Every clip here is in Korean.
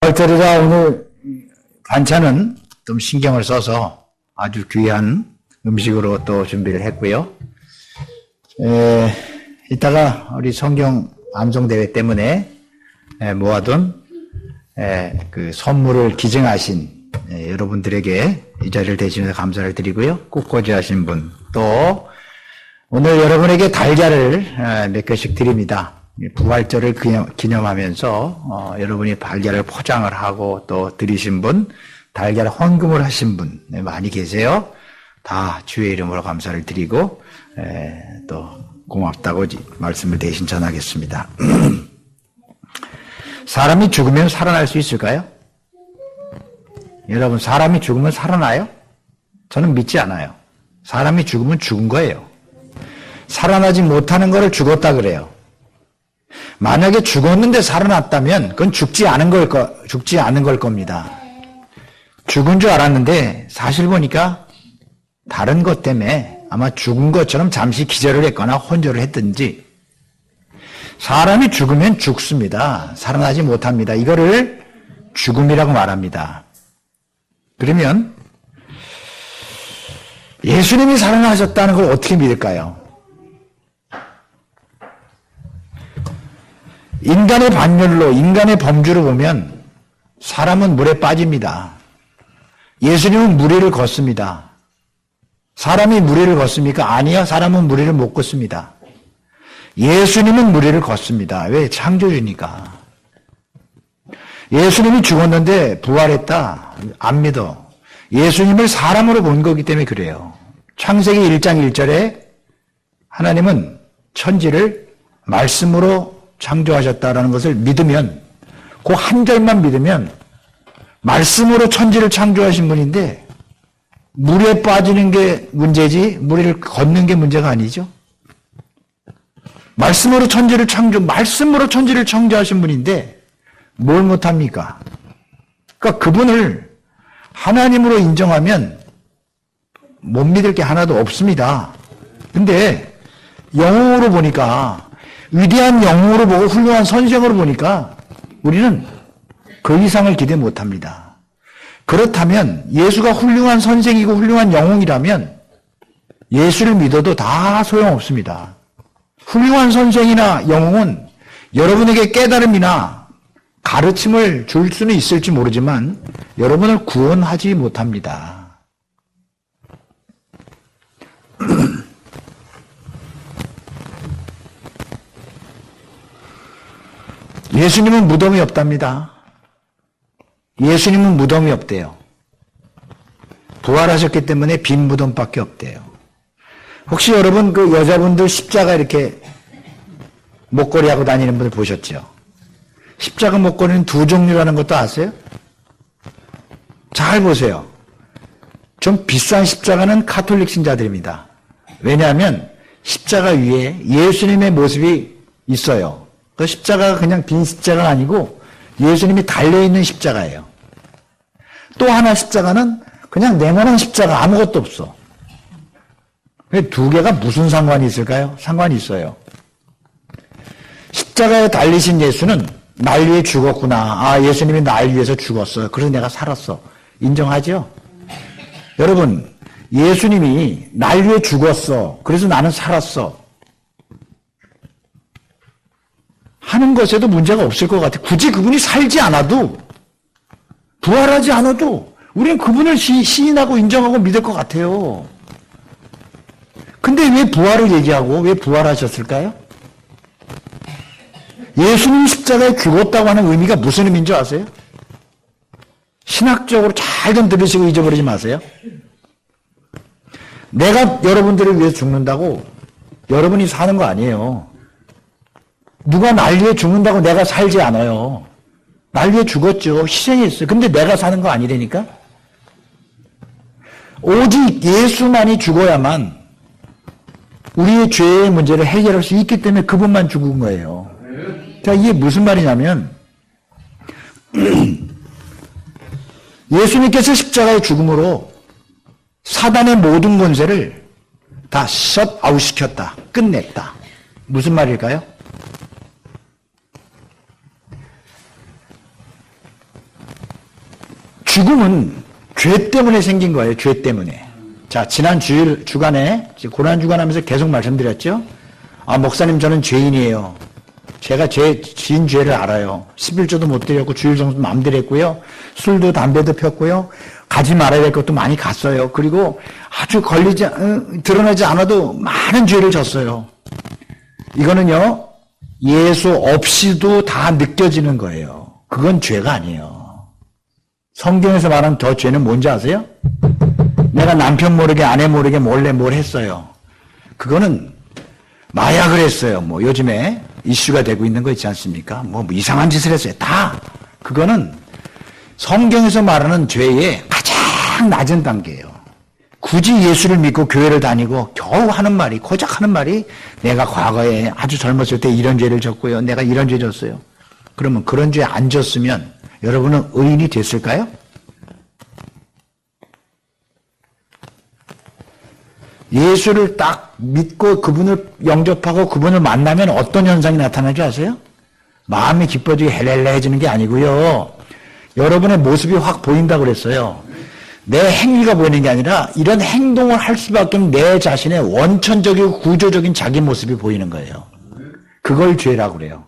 부활절이라 오늘 반찬은 좀 신경을 써서 아주 귀한 음식으로 또 준비를 했고요. 이따가 우리 성경 암송대회 때문에 모아둔 그 선물을 기증하신 여러분들에게 이 자리를 대신해서 감사를 드리고요. 꽃꽂이 하신 분, 또 오늘 여러분에게 달걀을 몇 개씩 드립니다. 부활절을 기념하면서 여러분이 달걀을 포장을 하고 또 드리신 분, 달걀 헌금을 하신 분 많이 계세요. 다 주의 이름으로 감사를 드리고 또 고맙다고 말씀을 대신 전하겠습니다. 사람이 죽으면 살아날 수 있을까요? 여러분, 사람이 죽으면 살아나요? 저는 믿지 않아요. 사람이 죽으면 죽은 거예요. 살아나지 못하는 거를 죽었다 그래요. 만약에 죽었는데 살아났다면 그건 죽지 않은 걸 겁니다. 죽은 줄 알았는데 사실 보니까 다른 것 때문에 아마 죽은 것처럼 잠시 기절을 했거나 혼절을 했든지, 사람이 죽으면 죽습니다. 살아나지 못합니다. 이거를 죽음이라고 말합니다. 그러면 예수님이 살아나셨다는 걸 어떻게 믿을까요? 인간의 반열로, 인간의 범주로 보면 사람은 물에 빠집니다. 예수님은 무리를 걷습니다. 사람이 무리를 걷습니까? 아니요. 사람은 무리를 못 걷습니다. 예수님은 무리를 걷습니다. 왜? 창조주니까. 예수님이 죽었는데 부활했다? 안 믿어. 예수님을 사람으로 본 거기 때문에 그래요. 창세기 1장 1절에 하나님은 천지를 말씀으로 창조하셨다라는 것을 믿으면, 그 한 절만 믿으면 말씀으로 천지를 창조하신 분인데 물에 빠지는 게 문제지 물을 걷는 게 문제가 아니죠. 말씀으로 천지를 창조하신 분인데 뭘 못합니까? 그러니까 그분을 하나님으로 인정하면 못 믿을 게 하나도 없습니다. 근데 영웅으로 보니까, 위대한 영웅으로 보고 훌륭한 선생으로 보니까 우리는 그 이상을 기대 못합니다. 그렇다면 예수가 훌륭한 선생이고 훌륭한 영웅이라면 예수를 믿어도 다 소용없습니다. 훌륭한 선생이나 영웅은 여러분에게 깨달음이나 가르침을 줄 수는 있을지 모르지만 여러분을 구원하지 못합니다. 예수님은 무덤이 없답니다. 예수님은 무덤이 없대요. 부활하셨기 때문에 빈 무덤밖에 없대요. 혹시 여러분 그 여자분들 십자가 이렇게 목걸이 하고 다니는 분들 보셨죠? 십자가 목걸이는 두 종류라는 것도 아세요? 잘 보세요. 좀 비싼 십자가는 카톨릭 신자들입니다. 왜냐하면 십자가 위에 예수님의 모습이 있어요. 그 십자가가 그냥 빈 십자가가 아니고 예수님이 달려있는 십자가예요. 또 하나 십자가는 그냥 네모난 십자가, 아무것도 없어. 두 개가 무슨 상관이 있을까요? 상관이 있어요. 십자가에 달리신 예수는 날 위해 죽었구나. 아, 예수님이 날 위해서 죽었어요. 그래서 내가 살았어. 인정하죠? 여러분, 예수님이 날 위해 죽었어. 그래서 나는 살았어. 하는 것에도 문제가 없을 것 같아요. 굳이 그분이 살지 않아도, 부활하지 않아도 우리는 그분을 시인하고 인정하고 믿을 것 같아요. 근데 왜 부활을 얘기하고 왜 부활하셨을까요? 예수님이 십자가에 죽었다고 하는 의미가 무슨 의미인 줄 아세요? 신학적으로 잘 좀 들으시고 잊어버리지 마세요. 내가 여러분들을 위해서 죽는다고 여러분이 사는 거 아니에요. 누가 날 위해 죽는다고 내가 살지 않아요. 날 위해 죽었죠. 희생했어요. 근데 내가 사는 거 아니라니까? 오직 예수만이 죽어야만 우리의 죄의 문제를 해결할 수 있기 때문에 그분만 죽은 거예요. 자, 이게 무슨 말이냐면 예수님께서 십자가의 죽음으로 사단의 모든 권세를 다 셧아웃 시켰다. 끝냈다. 무슨 말일까요? 죽음은 죄 때문에 생긴 거예요. 죄 때문에. 자, 지난 주간에 고난주간 하면서 계속 말씀드렸죠. 아, 목사님 저는 죄인이에요. 제가 제 지은 죄를 알아요. 11조도 못 드렸고 주일 정도 마음대로 했고요. 술도 담배도 폈고요. 가지 말아야 될 것도 많이 갔어요. 그리고 아주 드러나지 않아도 많은 죄를 졌어요. 이거는요, 예수 없이도 다 느껴지는 거예요. 그건 죄가 아니에요. 성경에서 말하는 더 죄는 뭔지 아세요? 내가 남편 모르게 아내 모르게 몰래 뭘 했어요. 그거는 마약을 했어요. 뭐 요즘에 이슈가 되고 있는 거 있지 않습니까? 뭐 이상한 짓을 했어요. 다 그거는 성경에서 말하는 죄의 가장 낮은 단계예요. 굳이 예수를 믿고 교회를 다니고 겨우 하는 말이, 고작 하는 말이 내가 과거에 아주 젊었을 때 이런 죄를 졌고요. 내가 이런 죄 졌어요. 그러면 그런 죄 안 졌으면 여러분은 의인이 됐을까요? 예수를 딱 믿고 그분을 영접하고 그분을 만나면 어떤 현상이 나타나는지 아세요? 마음이 기뻐지고 헬렐레해지는 게 아니고요. 여러분의 모습이 확 보인다고 그랬어요. 내 행위가 보이는 게 아니라 이런 행동을 할 수밖에 없는 내 자신의 원천적이고 구조적인 자기 모습이 보이는 거예요. 그걸 죄라고 그래요.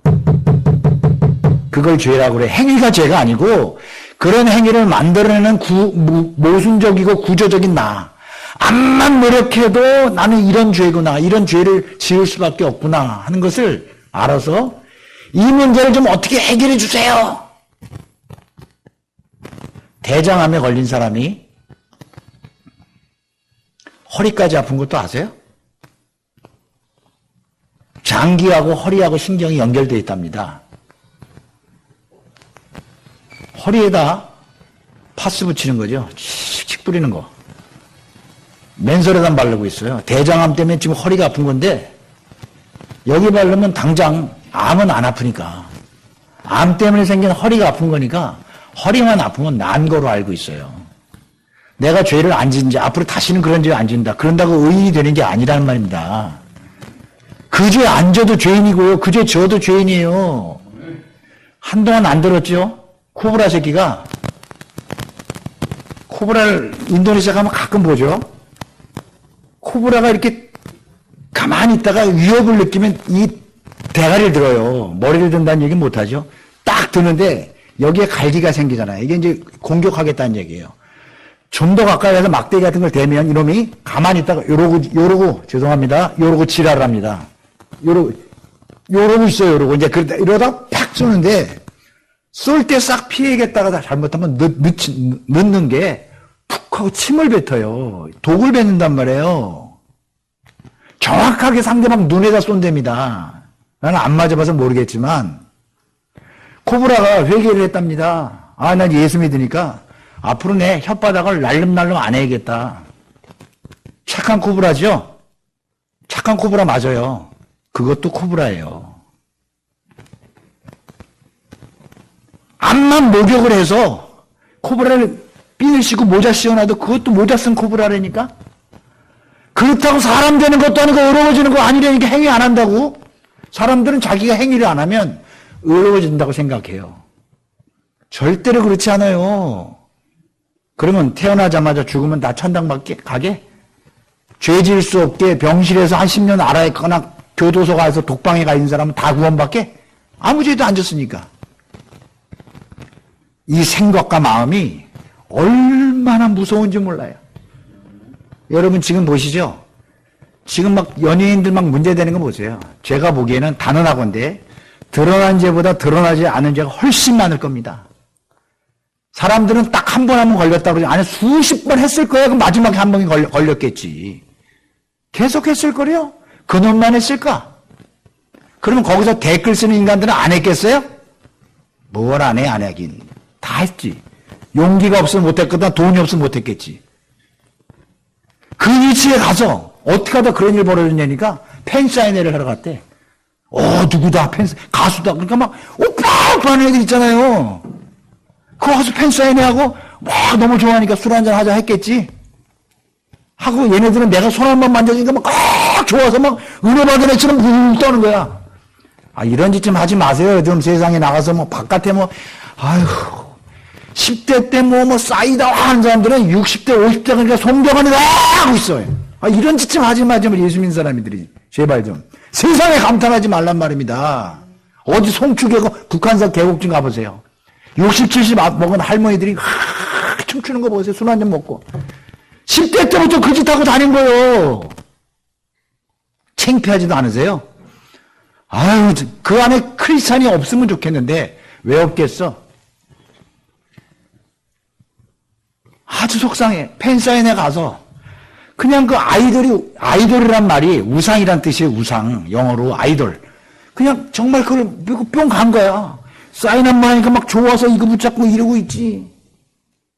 그걸 죄라고 그래. 행위가 죄가 아니고 그런 행위를 만들어내는 모순적이고 구조적인 나. 암만 노력해도 나는 이런 죄구나, 이런 죄를 지을 수밖에 없구나 하는 것을 알아서 이 문제를 좀 어떻게 해결해 주세요. 대장암에 걸린 사람이 허리까지 아픈 것도 아세요? 장기하고 허리하고 신경이 연결되어 있답니다. 허리에다 파스 붙이는 거죠. 칙칙 뿌리는 거. 맨솔에다 바르고 있어요. 대장암 때문에 지금 허리가 아픈 건데 여기 바르면 당장 암은 안 아프니까. 암 때문에 생긴 허리가 아픈 거니까 허리만 아프면 난 거로 알고 있어요. 내가 죄를 안 짓는지 앞으로 다시는 그런 죄를 안 짓는다. 그런다고 의인이 되는 게 아니라는 말입니다. 그 죄 안 져도 죄인이고요. 그 죄 져도 죄인이에요. 한동안 안 들었죠? 코브라 새끼가. 코브라를 인도네시아 가면 가끔 보죠? 코브라가 이렇게 가만히 있다가 위협을 느끼면 이 대가리를 들어요. 머리를 든다는 얘기는 못하죠. 딱 드는데 여기에 갈기가 생기잖아요. 이게 이제 공격하겠다는 얘기예요. 좀 더 가까이 가서 막대기 같은 걸 대면 이놈이 가만히 있다가 요러고 죄송합니다. 요러고 지랄을 합니다. 요러고 있어요. 요러고 이제 이러다 팍 쏘는데 쏠 때 싹 피해야겠다가 잘못하면 늦는 게 푹 하고 침을 뱉어요. 독을 뱉는단 말이에요. 정확하게 상대방 눈에다 쏜답니다. 나는 안 맞아봐서 모르겠지만 코브라가 회개를 했답니다. 아, 난 예수 믿으니까 앞으로 내 혓바닥을 날름날름 안 해야겠다. 착한 코브라죠? 착한 코브라 맞아요. 그것도 코브라예요. 암만 목욕을 해서 코브라를 핀을 씌고 모자 씌워놔도 그것도 모자 쓴 코브라라니까? 그렇다고 사람 되는 것도 아니고 어려워지는 거 아니라니까 행위 안 한다고? 사람들은 자기가 행위를 안 하면 어려워진다고 생각해요. 절대로 그렇지 않아요. 그러면 태어나자마자 죽으면 나 천당 가게? 죄 지을 수 없게 병실에서 한 10년 알아있거나 교도소 가서 독방에 가 있는 사람은 다 구원받게? 아무 죄도 안 졌으니까. 이 생각과 마음이 얼마나 무서운지 몰라요. 여러분 지금 보시죠? 지금 막 연예인들 막 문제되는 거 보세요. 제가 보기에는 단언하건대 드러난 죄보다 드러나지 않은 죄가 훨씬 많을 겁니다. 사람들은 딱 한 번 하면 걸렸다고 그러지. 아니 수십 번 했을 거야. 그럼 마지막에 한 번이 걸렸겠지. 계속 했을 거래요? 그놈만 했을까? 그러면 거기서 댓글 쓰는 인간들은 안 했겠어요? 뭘 안 해, 안 하긴. 다 했지. 용기가 없으면 못했거든, 돈이 없으면 못했겠지. 그 위치에 가서 어떻게 하다 그런 일 벌어졌냐니까 팬사인회를 하러 갔대. 누구다, 가수다. 그러니까 막 오빠! 오빠 하는 애들 있잖아요. 그거 가서 팬사인회하고 막 너무 좋아하니까 술 한잔 하자 했겠지. 하고 얘네들은 내가 손 한 번 만져주니까 막 좋아서 막 은혜 받은 애처럼 붕 떠는 거야. 아, 이런 짓 좀 하지 마세요. 좀 세상에 나가서 뭐 바깥에 뭐 아휴 10대 때 뭐 쌓이다 하는 사람들은 60대, 50대 그러니까 성경을 하고 있어요. 이런 짓 좀 하지 마, 좀 예수 믿는 사람들이. 제발 좀. 세상에 감탄하지 말란 말입니다. 어디 송추계곡, 북한산 계곡 좀 가보세요. 60, 70 먹은 할머니들이 춤추는 거 보세요. 술 한잔 먹고. 10대 때부터 그 짓 하고 다닌 거예요. 창피하지도 않으세요? 아유, 그 안에 크리스찬이 없으면 좋겠는데 왜 없겠어? 아주 속상해. 팬사인회 가서 그냥 그 아이돌이란 말이 우상이란 뜻이에요. 우상. 영어로 아이돌. 그냥 정말 그걸 뿅 간 거야. 사인 한 번 하니까 막 좋아서 이거 붙잡고 이러고 있지.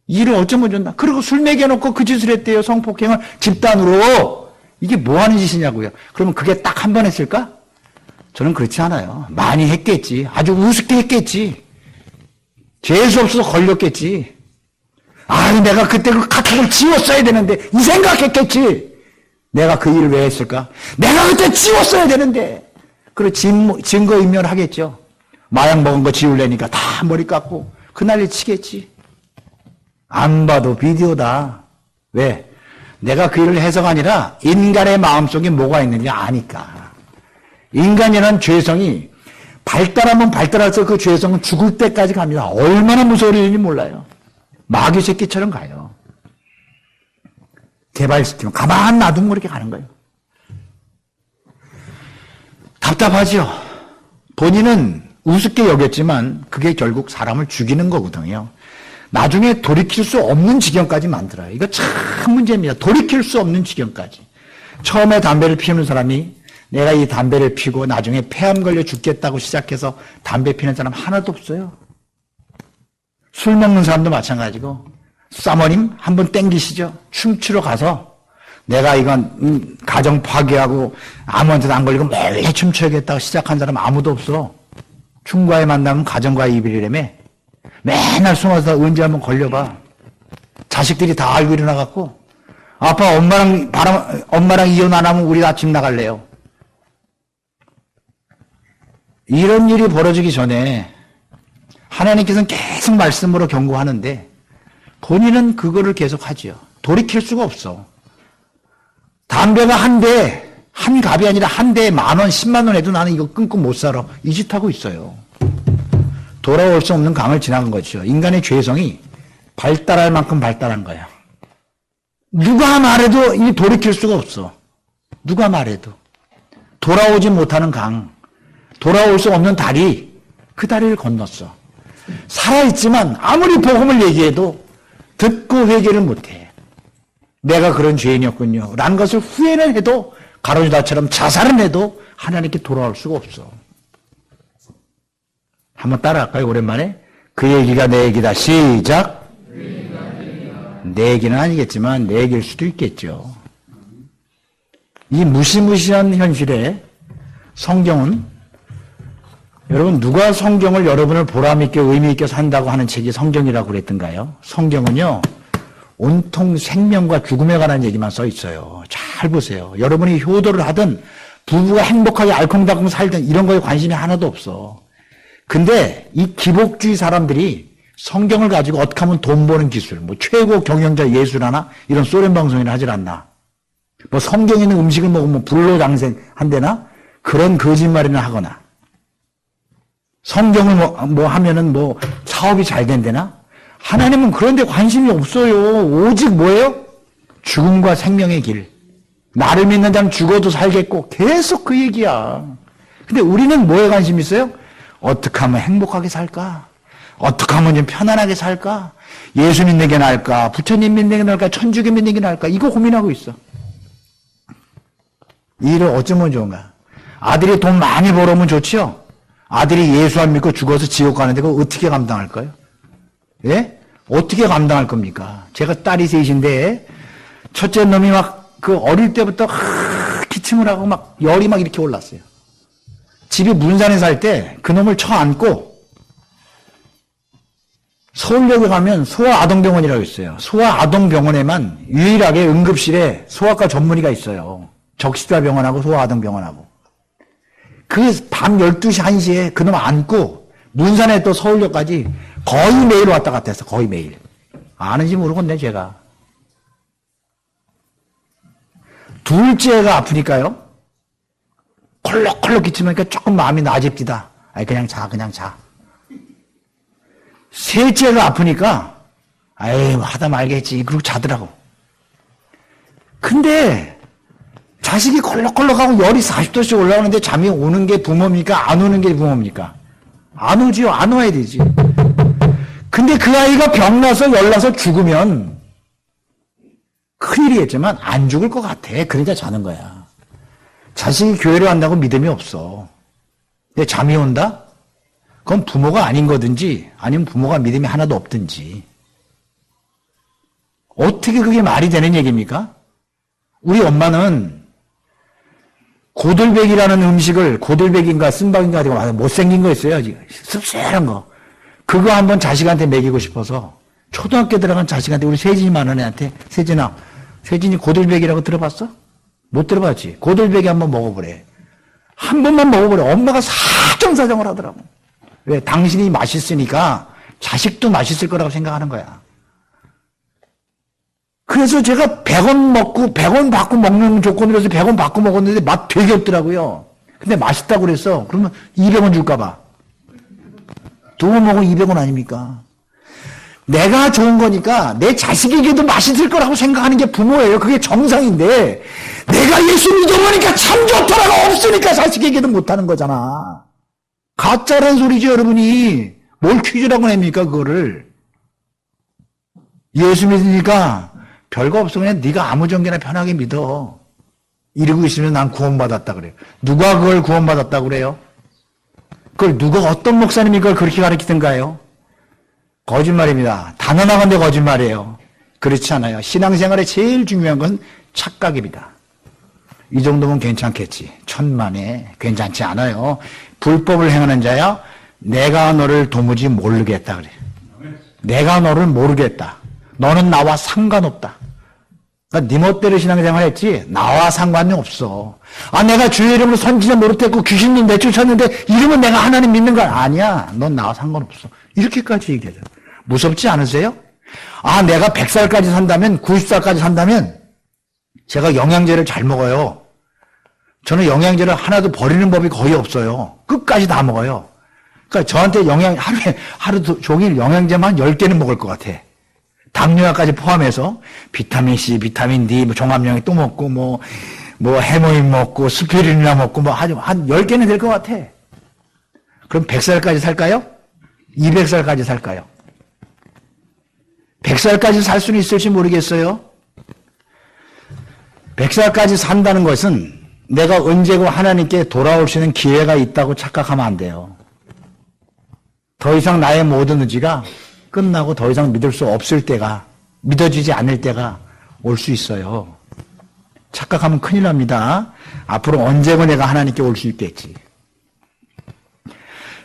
일을 어쩌면 좋나. 그리고 술 먹여놓고 그 짓을 했대요. 성폭행을 집단으로. 이게 뭐 하는 짓이냐고요. 그러면 그게 딱 한 번 했을까? 저는 그렇지 않아요. 많이 했겠지. 아주 우습게 했겠지. 재수 없어서 걸렸겠지. 내가 그때 그 카톡을 지웠어야 되는데 이 생각했겠지. 내가 그 일을 왜 했을까? 내가 그때 지웠어야 되는데. 그리고 증거인멸하겠죠. 마약 먹은 거 지우려니까 다 머리 깎고 그 난리 치겠지. 안 봐도 비디오다. 왜? 내가 그 일을 해서가 아니라 인간의 마음속에 뭐가 있는지 아니까. 인간이라는 죄성이 발달하면 발달할수록 그 죄성은 죽을 때까지 갑니다. 얼마나 무서운 일인지 몰라요. 마귀 새끼처럼 가요. 개발시키면 가만 놔두면 그렇게 가는 거예요. 답답하죠. 본인은 우습게 여겼지만 그게 결국 사람을 죽이는 거거든요. 나중에 돌이킬 수 없는 지경까지 만들어요. 이거 참 문제입니다. 돌이킬 수 없는 지경까지. 처음에 담배를 피우는 사람이 내가 이 담배를 피고 나중에 폐암 걸려 죽겠다고 시작해서 담배 피는 사람 하나도 없어요. 술 먹는 사람도 마찬가지고. 사모님 한번 땡기시죠. 춤추러 가서 내가 이건 가정 파괴하고 아무한테도 안 걸리고 매일 춤춰야겠다고 시작한 사람 아무도 없어. 춤과의 만남은 가정과의 이별이라며. 맨날 숨어서 언제 한번 걸려봐. 자식들이 다 알고 일어나갖고 아빠 엄마랑 이혼 안 하면 우리 아침 나갈래요. 이런 일이 벌어지기 전에 하나님께서는 계속 말씀으로 경고하는데 본인은 그거를 계속 하죠. 돌이킬 수가 없어. 담배가 한 갑이 아니라 한 대에 10,000원, 10만 원 해도 나는 이거 끊고 못 살아. 이 짓 하고 있어요. 돌아올 수 없는 강을 지나간 거죠. 인간의 죄성이 발달할 만큼 발달한 거야. 누가 말해도 이 돌이킬 수가 없어. 누가 말해도. 돌아오지 못하는 강, 돌아올 수 없는 다리, 그 다리를 건넜어. 살아있지만 아무리 복음을 얘기해도 듣고 회개를 못해. 내가 그런 죄인이었군요 라는 것을 후회는 해도 가룟유다처럼 자살은 해도 하나님께 돌아올 수가 없어. 한번 따라할까요? 오랜만에. 그 얘기가 내 얘기다. 시작. 내 얘기는 아니겠지만 내 얘기일 수도 있겠죠. 이 무시무시한 현실에 성경은, 여러분 누가 성경을 여러분을 보람있게 의미있게 산다고 하는 책이 성경이라고 그랬던가요? 성경은요 온통 생명과 죽음에 관한 얘기만 써 있어요. 잘 보세요. 여러분이 효도를 하든 부부가 행복하게 알콩달콩 살든 이런 거에 관심이 하나도 없어. 근데 이 기복주의 사람들이 성경을 가지고 어떻게 하면 돈 버는 기술, 뭐 최고 경영자 예술하나 이런 소련 방송이나 하질 않나. 뭐 성경에 있는 음식을 먹으면 불로장생 한대나 그런 거짓말이나 하거나. 성경을 뭐 하면은 뭐 사업이 잘 된대나. 하나님은 그런 데 관심이 없어요. 오직 뭐예요? 죽음과 생명의 길. 나를 믿는 자는 죽어도 살겠고 계속 그 얘기야. 근데 우리는 뭐에 관심이 있어요? 어떻게 하면 행복하게 살까? 어떻게 하면 좀 편안하게 살까? 예수 믿는 게 나을까? 부처님 믿는 게 나을까? 천주교 믿는 게 나을까? 이거 고민하고 있어. 이 일을 어쩌면 좋은가? 아들이 돈 많이 벌어오면 좋지요? 아들이 예수 안 믿고 죽어서 지옥 가는데 그거 어떻게 감당할까요? 예? 어떻게 감당할 겁니까? 제가 딸이 셋인데 첫째 놈이 막 그 어릴 때부터 기침을 하고 막 열이 막 이렇게 올랐어요. 집이 문산에 살 때 그 놈을 쳐안고 서울역에 가면 소아아동병원이라고 있어요. 소아아동병원에만 유일하게 응급실에 소아과 전문의가 있어요. 적십자병원하고 소아아동병원하고. 그 밤 12시, 1시에 그놈 안고 문산에 또 서울역까지 거의 매일 왔다 갔다 했어. 거의 매일. 아는지 모르겠네 제가. 둘째가 아프니까요. 콜록콜록 기침하니까 조금 마음이 나아집디다. 아이 그냥 자 그냥 자. 셋째가 아프니까 아이 하다 말겠지 그러고 자더라고. 근데 자식이 콜록콜록하고 열이 40도씩 올라오는데 잠이 오는 게 부모입니까? 안 오는 게 부모입니까? 안 오지요. 안 와야 되지. 근데 그 아이가 병나서 열나서 죽으면 큰일이겠지만 안 죽을 것 같아. 그러니까 자는 거야. 자식이 교회를 간다고 믿음이 없어. 근데 잠이 온다? 그건 부모가 아닌 거든지 아니면 부모가 믿음이 하나도 없든지. 어떻게 그게 말이 되는 얘기입니까? 우리 엄마는 고들백이라는 음식을 고들백인가 쓴박인가 가지고 못생긴 거 있어요. 씁쓸한 거. 그거 한번 자식한테 먹이고 싶어서 초등학교 들어간 자식한테 우리 세진이 많은 애한테 세진이 고들백이라고 들어봤어? 못 들어봤지. 고들백이 한번 먹어보래. 한 번만 먹어보래. 엄마가 사정사정을 하더라고. 왜? 당신이 맛있으니까 자식도 맛있을 거라고 생각하는 거야. 그래서 제가 100원 먹고 100원 받고 먹는 조건으로서 100원 받고 먹었는데 맛 되게 없더라고요. 근데 맛있다고 그랬어. 그러면 200원 줄까 봐. 두 번 먹으면 200원 아닙니까? 내가 좋은 거니까 내 자식에게도 맛있을 거라고 생각하는 게 부모예요. 그게 정상인데 내가 예수 믿어보니까 참 좋더라고 없으니까 자식에게도 못하는 거잖아. 가짜란 소리죠 여러분이. 뭘 퀴즈라고 냅니까 그거를. 예수 믿으니까 별거 없어. 그냥 네가 아무 정계나 편하게 믿어. 이러고 있으면 난 구원받았다 그래요. 누가 그걸 구원받았다 그래요? 그걸 누가 어떤 목사님이 그걸 그렇게 가르치던가요? 거짓말입니다. 단언하건대 거짓말이에요. 그렇지 않아요. 신앙생활에 제일 중요한 건 착각입니다. 이 정도면 괜찮겠지. 천만에 괜찮지 않아요. 불법을 행하는 자야 내가 너를 도무지 모르겠다 그래. 내가 너를 모르겠다. 너는 나와 상관없다. 그러니까 네 멋대로 신앙생활 했지 나와 상관이 없어. 아 내가 주의 이름으로 선지자 노릇했고 귀신님 내쫓았는데 이러면 내가 하나님 믿는 거 아니야. 넌 나와 상관없어. 이렇게까지 얘기하죠. 무섭지 않으세요? 아 내가 100살까지 산다면 90살까지 산다면 제가 영양제를 잘 먹어요. 저는 영양제를 하나도 버리는 법이 거의 없어요. 끝까지 다 먹어요. 그러니까 저한테 하루 종일 영양제만 10개는 먹을 것 같아. 당뇨약까지 포함해서 비타민 C, 비타민 D, 뭐 종합영양 또 먹고 뭐 해모인 먹고 스피루리나 먹고 뭐 한 10개는 될 것 같아. 그럼 100살까지 살까요? 200살까지 살까요? 100살까지 살 수는 있을지 모르겠어요. 100살까지 산다는 것은 내가 언제고 하나님께 돌아올 수 있는 기회가 있다고 착각하면 안 돼요. 더 이상 나의 모든 의지가 끝나고 더 이상 믿을 수 없을 때가, 믿어지지 않을 때가 올 수 있어요. 착각하면 큰일 납니다. 앞으로 언제고 내가 하나님께 올 수 있겠지.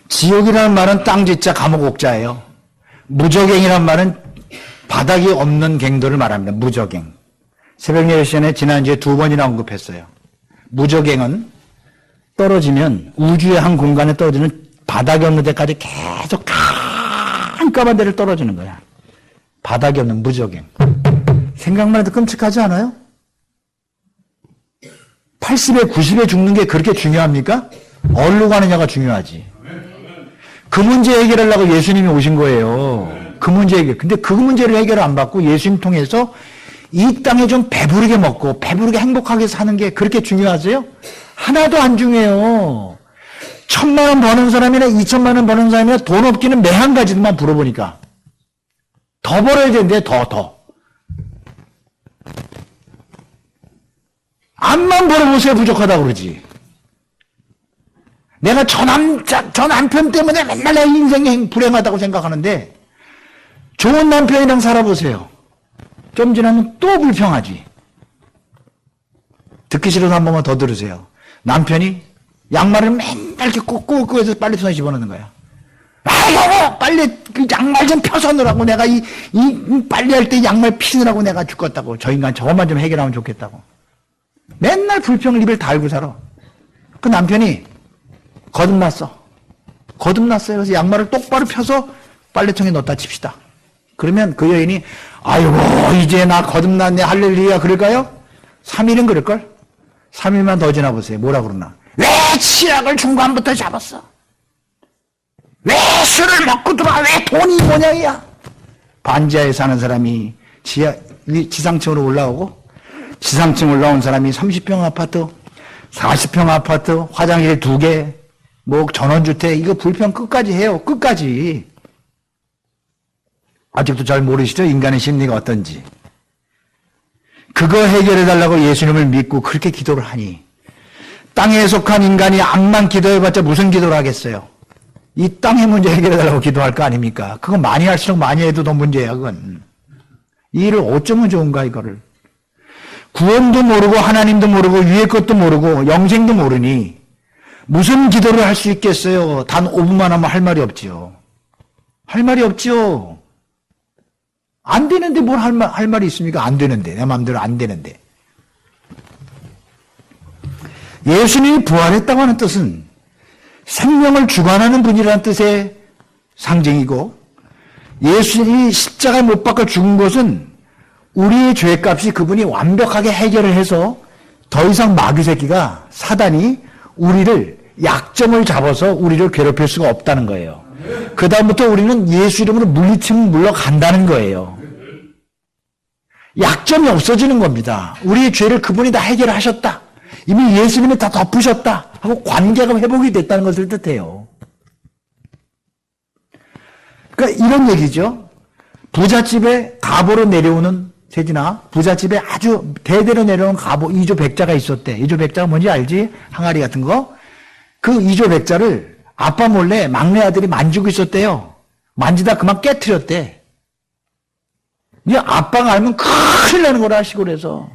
지옥이라는 말은 땅짓자 감옥 옥자예요. 무저갱이라는 말은 바닥이 없는 갱도를 말합니다. 무저갱. 새벽 10시에 지난주에 2번이나 언급했어요. 무저갱은 떨어지면 우주의 한 공간에 떨어지는 바닥이 없는 데까지 계속 깜깜한 데를 떨어지는 거야. 바닥이 없는 무저갱. 생각만 해도 끔찍하지 않아요? 80에 90에 죽는 게 그렇게 중요합니까? 어디로 가느냐가 중요하지. 그 문제 해결하려고 예수님이 오신 거예요. 그 문제 해결. 근데 그 문제를 해결 안 받고 예수님 통해서 이 땅에 좀 배부르게 먹고 배부르게 행복하게 사는 게 그렇게 중요하세요? 하나도 안 중요해요. 1,000만 원 버는 사람이나 2,000만 원 버는 사람이나 돈 없기는 매 한 가지만 물어보니까 더 벌어야 되는데 더. 암만 벌어보세요. 부족하다고 그러지. 내가 저 남편 때문에 맨날 내 인생이 불행하다고 생각하는데 좋은 남편이랑 살아보세요. 좀 지나면 또 불평하지. 듣기 싫어서 한 번만 더 들으세요. 남편이 양말을 맨날 이렇게 꽂고 해서 빨래통에 집어넣는 거야. 아이고 빨래 그 양말 좀 펴서 넣으라고 내가 이 빨래할 때 양말 피느라고 내가 죽겠다고. 저 인간 저것만 좀 해결하면 좋겠다고. 맨날 불평을 입을 달고 살아. 그 남편이 거듭났어. 거듭났어요. 그래서 양말을 똑바로 펴서 빨래통에 넣었다 칩시다. 그러면 그 여인이 아이고 이제 나 거듭났네 할렐루야 그럴까요? 3일은 그럴걸? 3일만 더 지나보세요. 뭐라 그러나? 왜 치약을 중간부터 잡았어? 왜 술을 먹고 들어와? 왜 돈이 이 모양이야? 반지하에 사는 사람이 지상층으로 올라오고 지상층 올라온 사람이 30평 아파트, 40평 아파트, 화장실 2개, 뭐 전원주택 이거 불평 끝까지 해요. 끝까지. 아직도 잘 모르시죠? 인간의 심리가 어떤지. 그거 해결해달라고 예수님을 믿고 그렇게 기도를 하니 땅에 속한 인간이 암만 기도해봤자 무슨 기도를 하겠어요? 이 땅의 문제 해결해달라고 기도할 거 아닙니까? 그거 많이 할수록 많이 해도 더 문제야 그건. 이 일을 어쩌면 좋은가 이거를. 구원도 모르고 하나님도 모르고 위의 것도 모르고 영생도 모르니 무슨 기도를 할 수 있겠어요? 단 5분만 하면 할 말이 없지요. 할 말이 없지요. 안 되는데 뭘 할 말이 있습니까? 안 되는데. 내 마음대로 안 되는데. 예수님이 부활했다고 하는 뜻은 생명을 주관하는 분이라는 뜻의 상징이고 예수님이 십자가에 못 박혀 죽은 것은 우리의 죄값이 그분이 완벽하게 해결을 해서 더 이상 마귀 새끼가 사단이 우리를 약점을 잡아서 우리를 괴롭힐 수가 없다는 거예요. 그 다음부터 우리는 예수 이름으로 물리치면 물러간다는 거예요. 약점이 없어지는 겁니다. 우리의 죄를 그분이 다 해결하셨다. 이미 예수님이 다 덮으셨다 하고 관계가 회복이 됐다는 것을 뜻해요. 그러니까 이런 얘기죠. 부잣집에 갑오로 내려오는 세진아, 부잣집에 아주 대대로 내려오는 갑오 2조 백자가 있었대. 2조 백자가 뭔지 알지? 항아리 같은 거. 그 2조 백자를 아빠 몰래 막내 아들이 만지고 있었대요. 만지다 그만 깨트렸대. 이제 아빠가 알면 큰일 나는 거라 시골에서.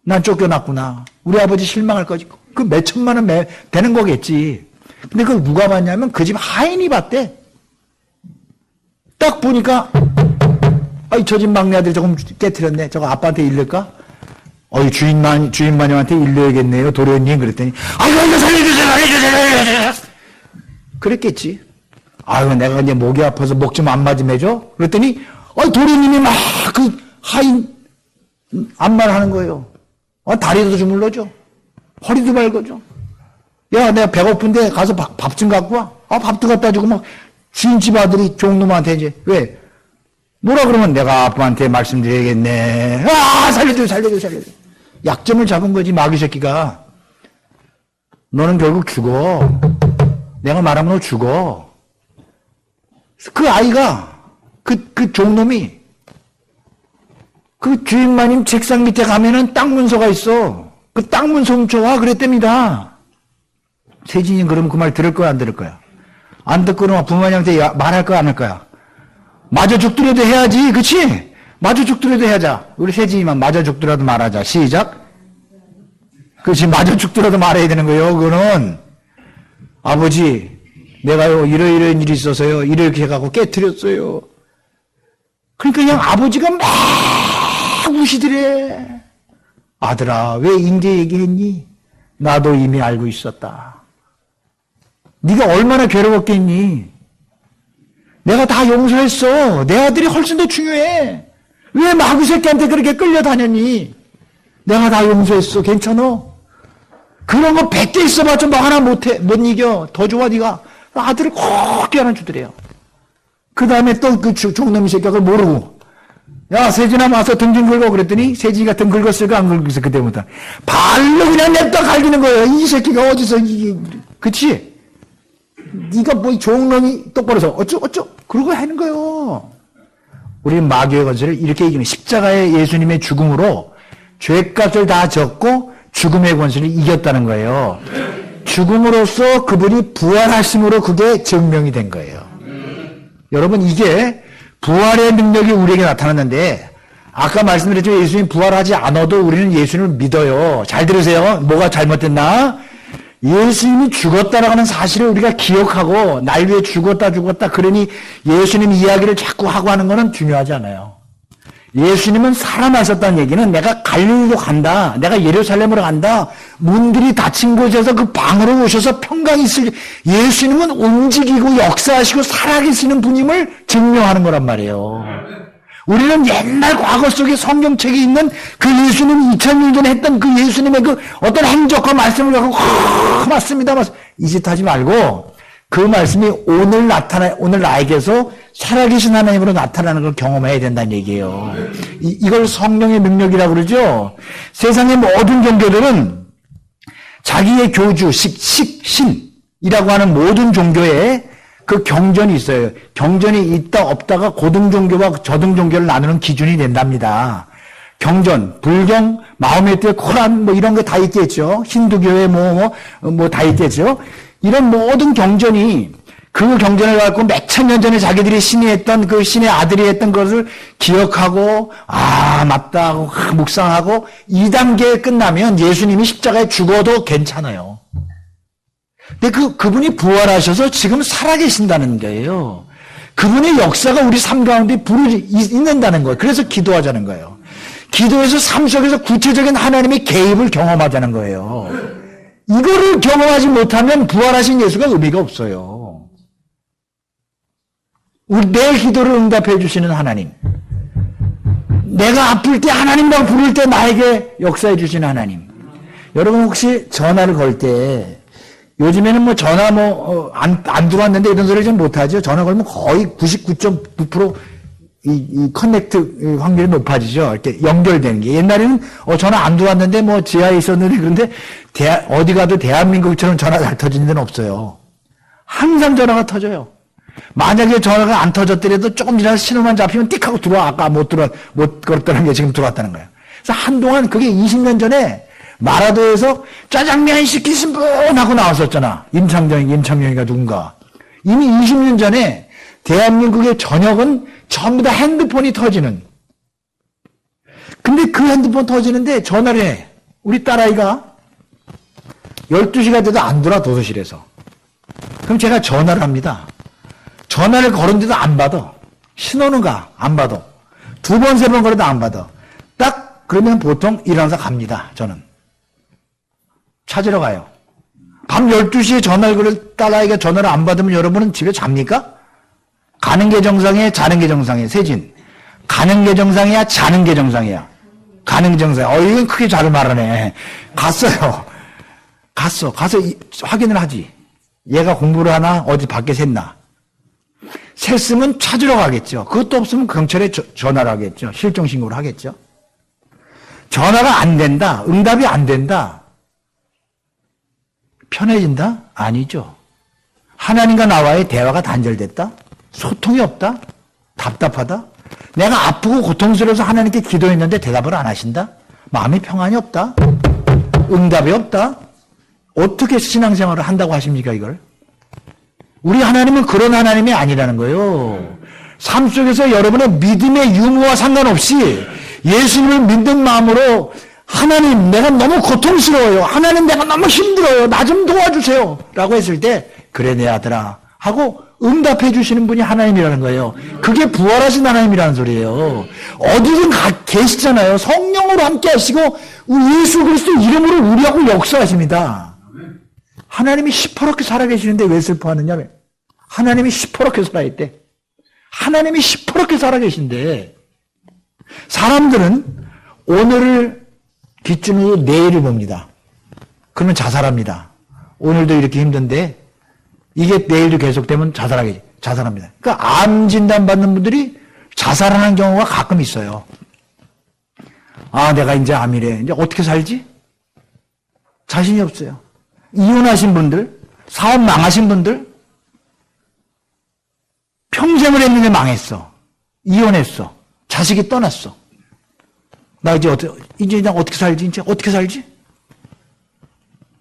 난 쫓겨났구나. 우리 아버지 실망할 거지. 그 몇 천만 원 되는 거겠지. 근데 그걸 누가 봤냐면 그 집 하인이 봤대. 딱 보니까 아이 저 집 막내 아들이 조금 깨트렸네. 저거 아빠한테 일를까? 어이 주인마님한테 일러야겠네요. 도련님 그랬더니 아이고 이거 살려주세요. 그랬겠지. 아유 내가 이제 목이 아파서 목 좀 안 맞으매줘. 그랬더니 도련님이 막 그 하인 안마를 하는 거예요. 다리도 주물러줘. 허리도 밟아줘. 야 내가 배고픈데 가서 밥 좀 갖고 와. 밥도 갖다 주고 막 주인집 아들이 종놈한테 이제 왜 뭐라 그러면 내가 아빠한테 말씀드려야겠네. 살려줘. 약점을 잡은 거지 마귀 새끼가. 너는 결국 죽어. 내가 말하면 너 죽어. 그 아이가 그 종놈이 그 주인마님 책상 밑에 가면은 땅 문서가 있어. 그 땅 문서 훔쳐와 그랬답니다. 세진이 그러면 그 말 들을 거야 안 들을 거야? 안 듣고는 부모님한테 말할 거야 안 할 거야? 마저 죽더라도 해야지. 그치? 마저 죽더라도 해야자. 우리 세진이만 마저 죽더라도 말하자. 시작. 그렇지. 마저 죽더라도 말해야 되는 거예요. 그거는 아버지 내가요 이러이러한 일이 있어서요 이렇게 해갖고 깨트렸어요. 그러니까 그냥 아버지가 막 우시더래. 아들아 왜 인제 얘기했니? 나도 이미 알고 있었다. 네가 얼마나 괴로웠겠니? 내가 다 용서했어. 내 아들이 훨씬 더 중요해. 왜 마귀 새끼한테 그렇게 끌려다녔니? 내가 다 용서했어. 괜찮아? 그런 거 100개 있어봤자 뭐 하나 못 이겨. 더 좋아 네가. 아들을 꼭 껴안아주더래요. 그 다음에 또 그 종놈이 새끼가 그걸 모르고 야 세진아 와서 등 좀 긁어 그랬더니 세진이가 등 긁었을까 안 긁었을까 그때부터 발로 그냥 냅다 갈기는 거예요. 이 새끼가 어디서 이게 그치? 네가 뭐 종놈이 똑바로 서 어쩌 그러고 하는 거예요. 우리는 마귀의 권세를 이렇게 이기는 십자가의 예수님의 죽음으로 죄값을 다 졌고 죽음의 권세를 이겼다는 거예요. 죽음으로써 그분이 부활하심으로 그게 증명이 된 거예요. 여러분 이게 부활의 능력이 우리에게 나타났는데 아까 말씀드렸지만 예수님 부활하지 않아도 우리는 예수님을 믿어요. 잘 들으세요. 뭐가 잘못됐나? 예수님이 죽었다라고 하는 사실을 우리가 기억하고 날 위해 죽었다 그러니 예수님 이야기를 자꾸 하고 하는 것은 중요하지 않아요. 예수님은 살아나셨다는 얘기는 내가 갈릴리로 간다, 내가 예루살렘으로 간다, 문들이 닫힌 곳에서 그 방으로 오셔서 평강이 있을, 예수님은 움직이고 역사하시고 살아계시는 분임을 증명하는 거란 말이에요. 우리는 옛날 과거 속에 성경책에 있는 그 예수님이 2000년 전에 했던 그 예수님의 그 어떤 행적과 말씀을 갖고 맞습니다. 이 짓 하지 말고 그 말씀이 오늘 오늘 나에게서 살아계신 하나님으로 나타나는 걸 경험해야 된다는 얘기예요. 이걸 성령의 능력이라고 그러죠. 세상의 모든 종교들은 자기의 교주, 신이라고 하는 모든 종교에 그 경전이 있어요. 경전이 있다 없다가 고등 종교와 저등 종교를 나누는 기준이 된답니다. 경전, 불경, 마호메트의 코란 뭐 이런 거 다 있겠죠. 힌두교의 뭐 다 있겠죠. 이런 모든 경전이 그 경전을 갖고 몇천 년 전에 자기들이 신이 했던 그 신의 아들이 했던 것을 기억하고 맞다 하고 묵상하고 2단계 끝나면 예수님이 십자가에 죽어도 괜찮아요. 근데 그분이 부활하셔서 지금 살아계신다는 거예요. 그분의 역사가 우리 삶 가운데 있는다는 거예요. 그래서 기도하자는 거예요. 기도해서 삶 속에서 구체적인 하나님의 개입을 경험하자는 거예요. 이거를 경험하지 못하면 부활하신 예수가 의미가 없어요. 내 기도를 응답해 주시는 하나님. 내가 아플 때 하나님이라고 부를 때 나에게 역사해 주시는 하나님. 여러분 혹시 전화를 걸 때 요즘에는 뭐 전화 안 들어왔는데 이런 소리 좀 못하죠. 전화 걸면 거의 99.9% 이 커넥트 확률이 높아지죠. 이렇게 연결되는 게. 옛날에는 전화 안 들어왔는데 뭐 지하에 있었는데 그런데 어디 가도 대한민국처럼 전화가 잘 터지는 데는 없어요. 항상 전화가 터져요. 만약에 전화가 안 터졌더라도 조금 지나서 신호만 잡히면 띡 하고 들어와. 아까 못 걸었다는 게 지금 들어왔다는 거예요. 그래서 한동안 그게 20년 전에 마라도에서 짜장면 시키신 분 하고 나왔었잖아. 임창정이가 누군가. 이미 20년 전에 대한민국의 저녁은 전부 다 핸드폰이 터지는. 근데 그 핸드폰 터지는데 전화를 해. 우리 딸아이가 12시가 돼도 안 돌아, 도서실에서. 그럼 제가 전화를 합니다. 전화를 걸었는데도 안 받아. 신호는 가. 안 받아. 2번, 3번 걸어도 안 받아. 딱 그러면 보통 일어나서 갑니다. 저는. 찾으러 가요. 밤 12시에 전화를 걸을 딸아이가 전화를 안 받으면 여러분은 집에 잡니까? 가는 게 정상이에요? 자는 게 정상이에요? 세진. 가는 게 정상이야? 자는 게 정상이야? 가는 게 정상이야. 이건 크게 잘 말하네. 갔어요. 가서 확인을 하지. 얘가 공부를 하나? 어디 밖에 샜나? 샜으면 찾으러 가겠죠. 그것도 없으면 경찰에 전화를 하겠죠. 실종신고를 하겠죠. 전화가 안 된다. 응답이 안 된다. 편해진다? 아니죠. 하나님과 나와의 대화가 단절됐다? 소통이 없다? 답답하다? 내가 아프고 고통스러워서 하나님께 기도했는데 대답을 안 하신다? 마음의 평안이 없다? 응답이 없다? 어떻게 신앙생활을 한다고 하십니까, 이걸? 우리 하나님은 그런 하나님이 아니라는 거예요. 삶 속에서 여러분의 믿음의 유무와 상관없이 예수님을 믿는 마음으로 하나님, 내가 너무 고통스러워요. 하나님, 내가 너무 힘들어요. 나 좀 도와주세요. 라고 했을 때, 그래, 내 아들아. 하고 응답해 주시는 분이 하나님이라는 거예요. 그게 부활하신 하나님이라는 소리예요. 어디든 계시잖아요. 성령으로 함께 하시고, 예수 그리스도 이름으로 우리하고 역사하십니다. 하나님이 시퍼렇게 살아계시는데 왜 슬퍼하느냐? 하나님이 시퍼렇게 살아있대. 하나님이 시퍼렇게 살아계신데, 사람들은 오늘을 기준으로 내일을 봅니다. 그러면 자살합니다. 오늘도 이렇게 힘든데 이게 내일도 계속되면 자살합니다. 그러니까 암 진단 받는 분들이 자살하는 경우가 가끔 있어요. 내가 이제 암이래. 이제 어떻게 살지? 자신이 없어요. 이혼하신 분들, 사업 망하신 분들, 평생을 했는데 망했어. 이혼했어. 자식이 떠났어. 나 이제 어떻게 살지? 이제 어떻게 살지?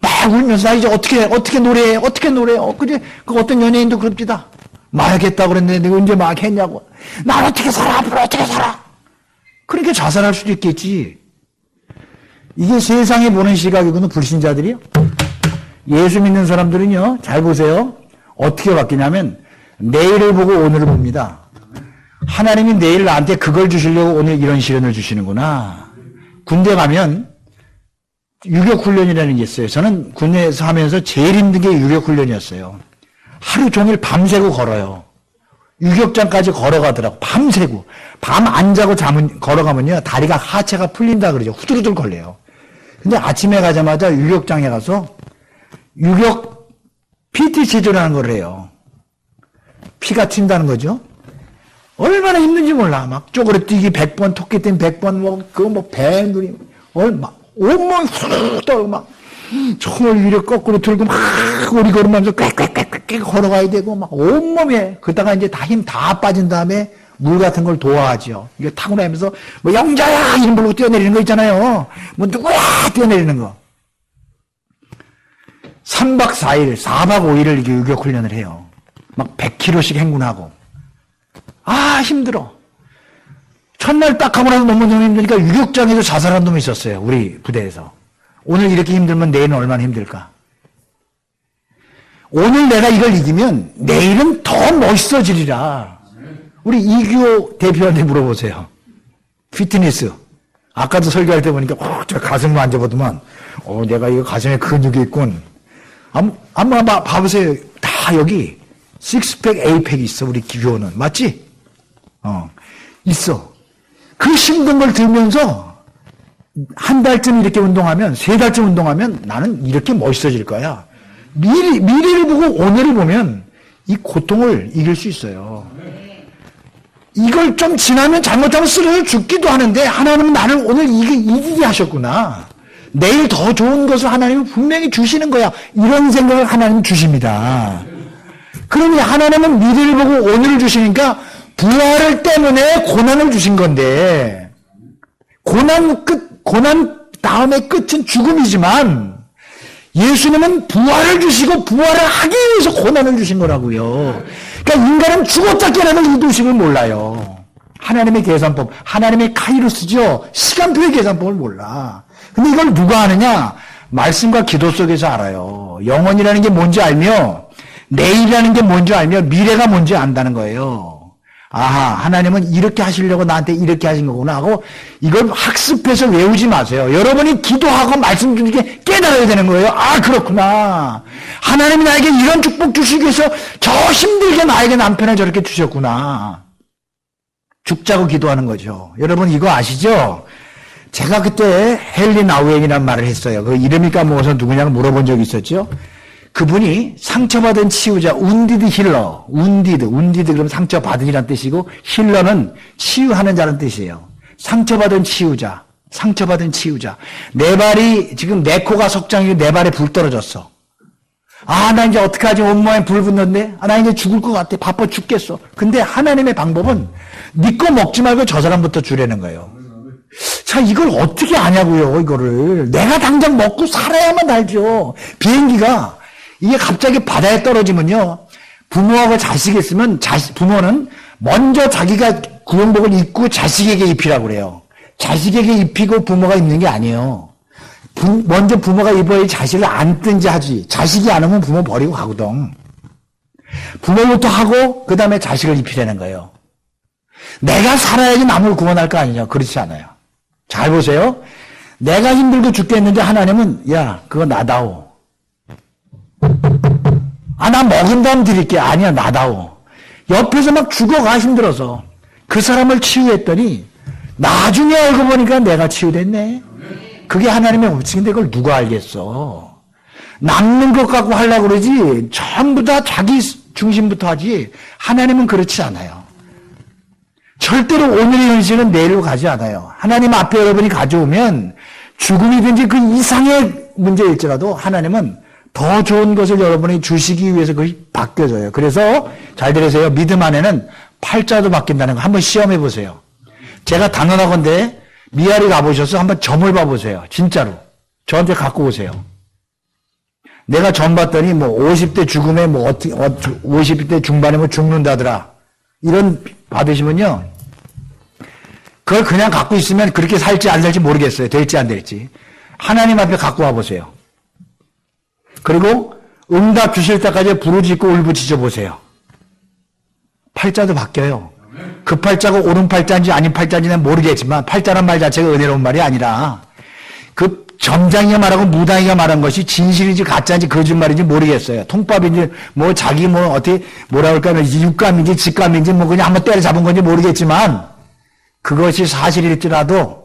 막 울면서 나 이제 어떻게 노래해? 그제 그 어떤 연예인도 그럽니다. 말하겠다고 그랬는데 내가 언제 막 했냐고. 난 어떻게 살아? 앞으로 어떻게 살아? 그러니까 자살할 수도 있겠지. 이게 세상에 보는 시각이거든, 불신자들이요. 예수 믿는 사람들은요, 잘 보세요. 어떻게 바뀌냐면 내일을 보고 오늘을 봅니다. 하나님이 내일 나한테 그걸 주시려고 오늘 이런 시련을 주시는구나. 군대 가면 유격훈련이라는 게 있어요. 저는 군대에서 하면서 제일 힘든 게 유격훈련이었어요. 하루 종일 밤새고 걸어요. 유격장까지 걸어가더라고. 밤새고. 밤 안 자고 걸어가면요. 다리가 하체가 풀린다 그러죠. 후두루들 걸려요. 근데 아침에 가자마자 유격장에 가서 유격 PT 체조라는 걸 해요. 피가 튄다는 거죠. 얼마나 힘든지 몰라. 막 쪼그려뛰기 100번, 토끼띠 100번, 배 누리, 막 온몸이 훅 떨고 막 총을 위로 거꾸로 들고 막 우리 걸으면서 꽥꽥꽥꽥 걸어가야 되고 막 온몸에 그러다가 이제 다 힘 다 빠진 다음에 물 같은 걸 도와하죠. 이게 타고 나면서 뭐 영자야 이름 부르고 뛰어내리는 거 있잖아요. 뭐 누구야 뛰어내리는 거. 3박 4일, 4박 5일을 이렇게 유격 훈련을 해요. 막 100km씩 행군하고. 아 힘들어. 첫날 딱 하고 나서 너무 힘드니까 유격장에서 자살한 놈이 있었어요. 우리 부대에서. 오늘 이렇게 힘들면 내일은 얼마나 힘들까? 오늘 내가 이걸 이기면 내일은 더 멋있어지리라. 우리 이규호 대표한테 물어보세요. 피트니스. 아까도 설교할 때 보니까 저 가슴 만져보더만 내가 이거 가슴에 근육이 있군. 한번 봐보세요. 다 여기 식스팩, 에이팩이 있어. 우리 기교는. 맞지? 있어. 그 힘든 걸 들면서 한 달쯤 이렇게 운동하면, 3달쯤 운동하면 나는 이렇게 멋있어질 거야. 미래를 보고 오늘을 보면 이 고통을 이길 수 있어요. 이걸 좀 지나면 잘못하면 쓰러져 죽기도 하는데 하나님은 나를 오늘 이기게 하셨구나. 내일 더 좋은 것을 하나님은 분명히 주시는 거야. 이런 생각을 하나님은 주십니다. 그러니 하나님은 미래를 보고 오늘을 주시니까 부활을 때문에 고난을 주신 건데 고난 다음의 끝은 죽음이지만 예수님은 부활을 주시고 부활을 하기 위해서 고난을 주신 거라고요. 그러니까 인간은 죽었다 깨어나는 이 도식을 몰라요. 하나님의 계산법, 하나님의 카이로스죠. 시간표의 계산법을 몰라. 근데 이걸 누가 아느냐? 말씀과 기도 속에서 알아요. 영원이라는 게 뭔지 알며 내일이라는 게 뭔지 알며 미래가 뭔지 안다는 거예요. 아하, 하나님은 이렇게 하시려고 나한테 이렇게 하신 거구나 하고 이걸 학습해서 외우지 마세요. 여러분이 기도하고 말씀 중에 깨달아야 되는 거예요. 아, 그렇구나. 하나님이 나에게 이런 축복 주시기 위해서 저 힘들게 나에게 남편을 저렇게 주셨구나. 죽자고 기도하는 거죠. 여러분 이거 아시죠? 제가 그때 헨리 나우엔이라는 말을 했어요. 그 이름이 까먹어서 누구냐고 물어본 적이 있었죠. 그분이 상처받은 치유자, 운디드 힐러, 운디드 그러면 상처받은이라는 뜻이고 힐러는 치유하는 자라는 뜻이에요. 상처받은 치유자. 내 발이 지금 내 코가 석장이고 내 발에 불 떨어졌어. 아, 나 이제 어떡하지? 온몸에 불 붙는데? 아, 나 이제 죽을 것 같아. 바빠 죽겠어. 근데 하나님의 방법은 네 거 먹지 말고 저 사람부터 주라는 거예요. 자, 이걸 어떻게 아냐고요, 이거를. 내가 당장 먹고 살아야만 알죠. 비행기가 이게 갑자기 바다에 떨어지면요. 부모하고 자식이 있으면 부모는 먼저 자기가 구용복을 입고 자식에게 입히라고 그래요. 자식에게 입히고 부모가 입는 게 아니에요. 먼저 부모가 입어야 자식을 안든지 하지. 자식이 안 오면 부모 버리고 가거든. 부모부터 하고 그 다음에 자식을 입히라는 거예요. 내가 살아야지 남을 구원할 거 아니냐. 그렇지 않아요. 잘 보세요. 내가 힘들고 죽겠는데 하나님은 야 그거 나다오. 아, 나 먹은 다음 드릴게. 아니야, 나다오. 옆에서 막 죽어가 힘들어서 그 사람을 치유했더니 나중에 알고 보니까 내가 치유됐네. 그게 하나님의 법칙인데 그걸 누가 알겠어. 남는 것 갖고 하려고 그러지 전부 다 자기 중심부터 하지. 하나님은 그렇지 않아요. 절대로 오늘의 현실은 내일로 가지 않아요. 하나님 앞에 여러분이 가져오면 죽음이든지 그 이상의 문제일지라도 하나님은 더 좋은 것을 여러분이 주시기 위해서 그것이 바뀌어져요. 그래서 잘 들으세요. 믿음 안에는 팔자도 바뀐다는 거 한번 시험해 보세요. 제가 당연하건데 미아리 가보셔서 한번 점을 봐보세요. 진짜로. 저한테 갖고 오세요. 내가 점 봤더니 뭐 50대 죽음에 뭐 어떻게 50대 중반에 뭐 죽는다더라. 이런 받으시면요. 그걸 그냥 갖고 있으면 그렇게 살지 안 살지 모르겠어요. 될지 안 될지. 하나님 앞에 갖고 와보세요. 그리고 응답 주실 때까지 부르짖고 울부짖어 보세요. 팔자도 바뀌어요. 그 팔자가 오른 팔자인지 아닌 팔자인지는 모르겠지만 팔자란 말 자체가 은혜로운 말이 아니라 그 점장이가 말하고 무당이가 말한 것이 진실인지 가짜인지 거짓말인지 모르겠어요. 통밥인지 뭐 자기 뭐 어떻게 뭐라 그럴까 육감인지 직감인지 뭐 그냥 한번 때려잡은 건지 모르겠지만 그것이 사실일지라도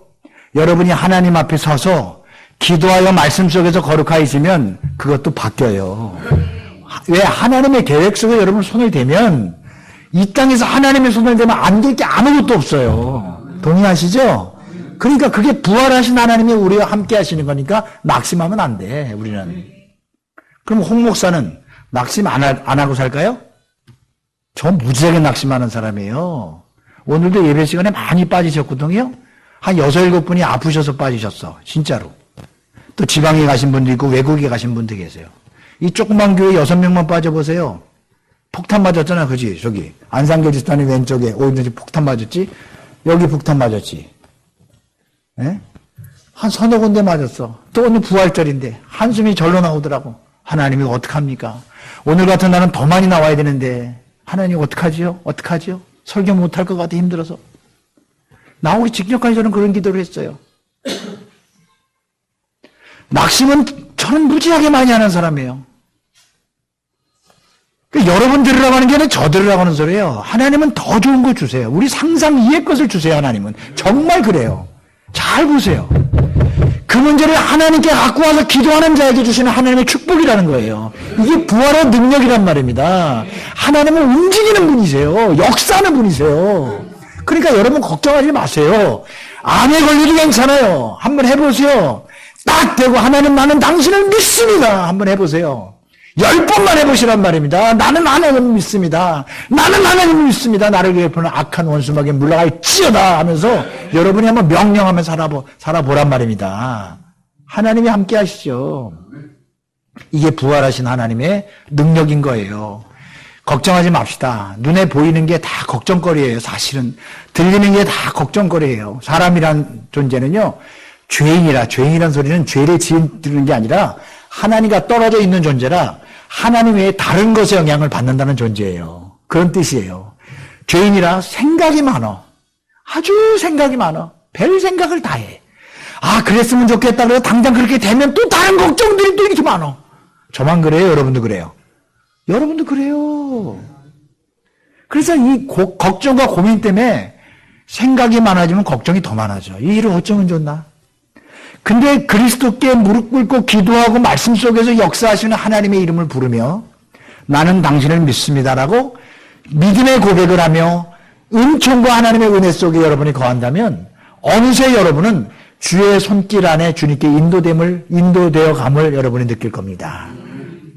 여러분이 하나님 앞에 서서 기도하여 말씀 속에서 거룩하여 있으면 그것도 바뀌어요. 왜? 하나님의 계획 속에 여러분 손을 대면 이 땅에서 하나님의 손을 대면 안 될 게 아무것도 없어요. 동의하시죠? 그러니까 그게 부활하신 하나님이 우리와 함께 하시는 거니까 낙심하면 안 돼, 우리는. 그럼 홍 목사는 낙심 안 하고 살까요? 저 무지하게 낙심하는 사람이에요. 오늘도 예배 시간에 많이 빠지셨거든요. 한 6, 7분이 아프셔서 빠지셨어. 진짜로. 또 지방에 가신 분도 있고 외국에 가신 분도 계세요. 이 조그만 교회 6명만 빠져보세요. 폭탄 맞았잖아, 그지? 저기 안산교지단이 왼쪽에 오른쪽에 폭탄 맞았지? 여기 폭탄 맞았지? 예? 한 서너 군데 맞았어. 또 오늘 부활절인데 한숨이 절로 나오더라고. 하나님이 어떡합니까? 오늘 같은 날은 더 많이 나와야 되는데 하나님 어떡하지요? 어떡하지요? 설교 못할 것 같아 힘들어서. 나오기 직전까지 저는 그런 기도를 했어요. 낙심은 저는 무지하게 많이 하는 사람이에요. 그러니까 여러분 들으라고 하는 게 아니라 저 들으라고 하는 소리예요. 하나님은 더 좋은 거 주세요. 우리 상상 이의 것을 주세요. 하나님은. 정말 그래요. 잘 보세요. 그 문제를 하나님께 갖고 와서 기도하는 자에게 주시는 하나님의 축복이라는 거예요. 이게 부활의 능력이란 말입니다. 하나님은 움직이는 분이세요. 역사하는 분이세요. 그러니까 여러분 걱정하지 마세요. 암에 걸려도 괜찮아요. 한번 해보세요. 딱 대고 하나님 나는 당신을 믿습니다. 한번 해보세요. 10번만 해보시란 말입니다. 나는 하나님을 믿습니다. 나는 하나님을 믿습니다. 나를 괴롭히는 악한 원수막에 물러갈지어다 하면서 여러분이 한번 명령하며 살아보란 말입니다. 하나님이 함께 하시죠. 이게 부활하신 하나님의 능력인 거예요. 걱정하지 맙시다. 눈에 보이는 게 다 걱정거리예요. 사실은 들리는 게 다 걱정거리예요. 사람이란 존재는요. 죄인이란 소리는 죄를 지은 게 아니라 하나님과 떨어져 있는 존재라 하나님 외에 다른 것에 영향을 받는다는 존재예요. 그런 뜻이에요. 죄인이라 생각이 많아. 아주 생각이 많아. 별 생각을 다 해. 아, 그랬으면 좋겠다. 그래서 당장 그렇게 되면 또 다른 걱정들이 또 이렇게 많아. 저만 그래요? 여러분도 그래요? 여러분도 그래요. 그래서 이 걱정과 고민 때문에 생각이 많아지면 걱정이 더 많아져. 이 일을 어쩌면 좋나? 근데 그리스도께 무릎 꿇고 기도하고 말씀 속에서 역사하시는 하나님의 이름을 부르며 나는 당신을 믿습니다라고 믿음의 고백을 하며 은총과 하나님의 은혜 속에 여러분이 거한다면 어느새 여러분은 주의 손길 안에 주님께 인도되어 감을 여러분이 느낄 겁니다.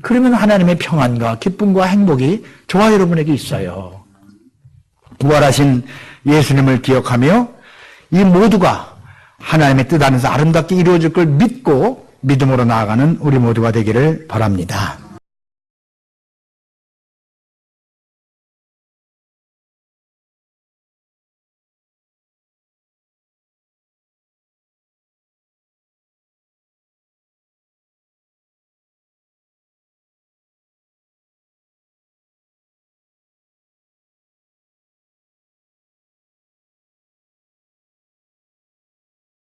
그러면 하나님의 평안과 기쁨과 행복이 저와 여러분에게 있어요. 부활하신 예수님을 기억하며 이 모두가 하나님의 뜻 안에서 아름답게 이루어질 걸 믿고 믿음으로 나아가는 우리 모두가 되기를 바랍니다.